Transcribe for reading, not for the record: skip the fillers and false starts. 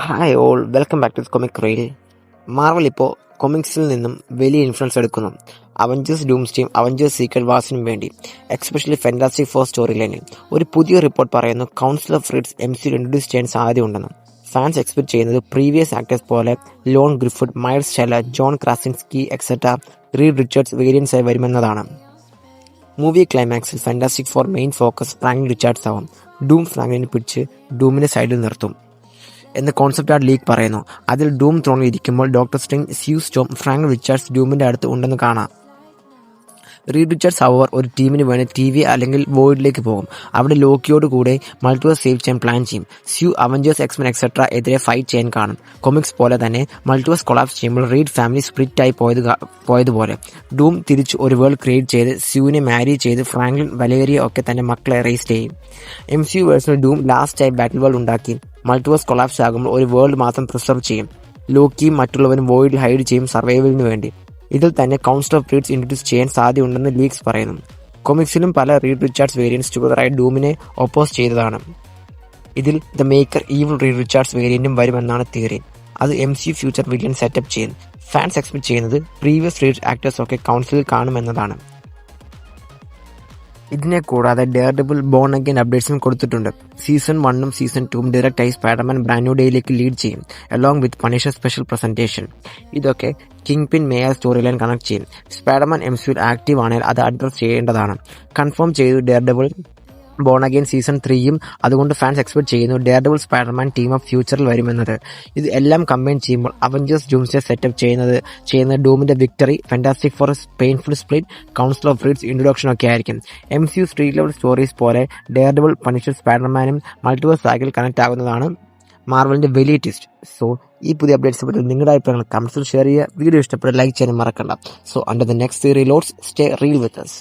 Hi all, welcome back to Comic Reel. Marvel ഇപ്പോൾ കൊമിക്സിൽ നിന്നും വലിയ ഇൻഫ്ലുവൻസ് എടുക്കുന്നു. അവഞ്ചേഴ്സ് ഡൂംസ്ഡേയും അവഞ്ചേഴ്സ് സീക്രട്ട് വാർസിനും വേണ്ടി, എക്സ്പെഷ്യലി ഫാന്റാസ്റ്റിക് ഫോർ സ്റ്റോറി ലൈനിൽ. ഒരു പുതിയ റിപ്പോർട്ട് പറയുന്നു council of Reeds MCU introduce ചെയ്യാൻ സാധ്യതയുണ്ടെന്ന്. ഫാൻസ് എക്സ്പെക്ട് ചെയ്യുന്നത് പ്രീവിയസ് ആക്ടേഴ്സ് പോലെ Ioan Gruffudd, Miles Teller, John Krasinski etcetera Reed Richards variants ആയി വരുമെന്നതാണ്. മൂവി ക്ലൈമാക്സിൽ Fantastic Four main focus Franklin Richards ആവും. ഡൂം ഫ്രാങ്ക്ലിനെ പിടിച്ച് ഡൂമിന്റെ സൈഡിൽ നിർത്തും എന്ന് കോൺസെപ്റ്റ് ആർട്ട് ലീഗ് പറയുന്നു. അതിൽ ഡൂം ത്രോണിൽ ഇരിക്കുമ്പോൾ Doctor Strange, Sue Storm, Frank Richards ഡൂമിന്റെ അടുത്ത് ഉണ്ടെന്ന് കാണാം. റീഡ് റിച്ചാർഡ്സ് അവർ ഒരു ടീമിന് വേണ്ടി TV അല്ലെങ്കിൽ വോയിഡിലേക്ക് പോകും. അവിടെ ലോക്കിയോട് കൂടെ മൾട്ടിവേഴ്സ് സേവ് ചെയ്യാൻ പ്ലാൻ ചെയ്യും. സ്യൂ അവഞ്ചേഴ്സ്, എക്സ്മെൻ എക്സെട്ര എതിരെ ഫൈറ്റ് ചെയ്യാൻ കാണും. കൊമിക്സ് പോലെ തന്നെ മൾട്ടിവേഴ്സ് കൊളാപ്സ് ചെയ്യുമ്പോൾ റീഡ് ഫാമിലി സ്പ്ലിറ്റ് ആയി പോയതുപോലെ ഡൂം തിരിച്ച് ഒരു വേൾഡ് ക്രിയേറ്റ് ചെയ്ത് സ്യൂവിനെ മാരി ചെയ്ത് ഫ്രാങ്ക്ലിൻ, വലേറിയ ഒക്കെ തന്നെ മക്കളെ റേസ് ചെയ്യും. MCU വേഴ്സിൽ ഡൂം ലാസ്റ്റായി ബാറ്റിൽ വേൾഡ് ഉണ്ടാക്കി മൾട്ടിവേഴ്സ് കൊളാപ്സ് ആകുമ്പോൾ ഒരു വേൾഡ് മാത്രം പ്രിസർവ് ചെയ്യും. ലോക്കിയും മറ്റുള്ളവരും വോയിഡിൽ ഹൈഡ് ചെയ്യും സർവൈവലിന് വേണ്ടി. ഇതിൽ തന്നെ കൗൺസിൽ ഓഫ് റീഡ്സ് ഇൻട്രൊഡ്യൂസ് ചെയ്യാൻ സാധ്യതയുണ്ടെന്ന് ലീഗ്സ് പറയുന്നു. കൊമിക്സിലും പല റീഡ് റിച്ചാർഡ്സ് വേരിയൻസ് ടുഗദറായി ഡൂമിനെ ഒപ്പോസ് ചെയ്തതാണ്. ഇതിൽ the Maker evil Reed Richards വേരിയന്റും വരുമെന്നാണ് തിയറി. അത് MCU ഫ്യൂച്ചർ വില്ലൻ സെറ്റപ്പ് ചെയ്യുന്നു. ഫാൻസ് എക്സ്പെക്ട് ചെയ്യുന്നത് പ്രീവിയസ് റീഡ് ആക്ടേഴ്സ് ഒക്കെ കൗൺസിലിൽ കാണുമെന്നതാണ്. ഇതിനെ കൂടാതെ ഡെയർഡെവിൾ ബോൺ അഗൈൻ അപ്ഡേറ്റ്സും കൊടുത്തിട്ടുണ്ട്. സീസൺ 1ഉം സീസൺ 2ഉം ഡയറക്റ്റായി സ്പൈഡർമാൻ ബ്രാൻഡ് ന്യൂ ഡേയിലേക്ക് ലീഡ് ചെയ്യും, along with Punisher special presentation. ഇതൊക്കെ Kingpin mayor storyline connect ചെയ്യും. സ്പൈഡർമാൻ MCUവിൽ ആക്റ്റീവ് ആണെങ്കിൽ അത് അഡ്രസ് ചെയ്യേണ്ടതാണ്. കൺഫേം ചെയ്തു ഡെയർഡെവിൾ ബോൺ അഗൈൻ സീസൺ 3ഉം. അതുകൊണ്ട് ഫാൻസ് എക്സ്പെക്ട് ചെയ്യുന്നു ഡെയർഡെവിൾ സ്പൈഡർമാൻ ടീം ഓഫ് ഫ്യൂച്ചറിൽ വരുമെന്നത്. ഇത് എല്ലാം കമ്പൈൻ ചെയ്യുമ്പോൾ അവഞ്ചേഴ്സ് ഡൂംസ്ഡേ സെറ്റപ്പ് ചെയ്യുന്നത് ഡൂമിന്റെ victory, Fantastic Four painful split, council of Reeds introduction ഒക്കെ ആയിരിക്കും. MCU സ്ട്രീറ്റ് ലെവൽ സ്റ്റോറീസ് പോലെ ഡെയർഡെവിൾ, പണിഷർ, സ്പൈഡർമാനും മൾട്ടിവേഴ്സ് സൈക്കിൾ കണക്ട് ആകുന്നതാണ് മാർവലിന്റെ വലിയ ട്വിസ്റ്റ്. സോ ഈ പുതിയ അപ്ഡേറ്റ്സ് പറ്റി നിങ്ങളുടെ അഭിപ്രായങ്ങൾ കമന്റ്സിൽ ഷെയർ ചെയ്യുക. വീഡിയോ ഇഷ്ടപ്പെട്ട ലൈക്ക് ചെയ്യാനും മറക്കണ്ട. So under the next reloads, stay reel with us.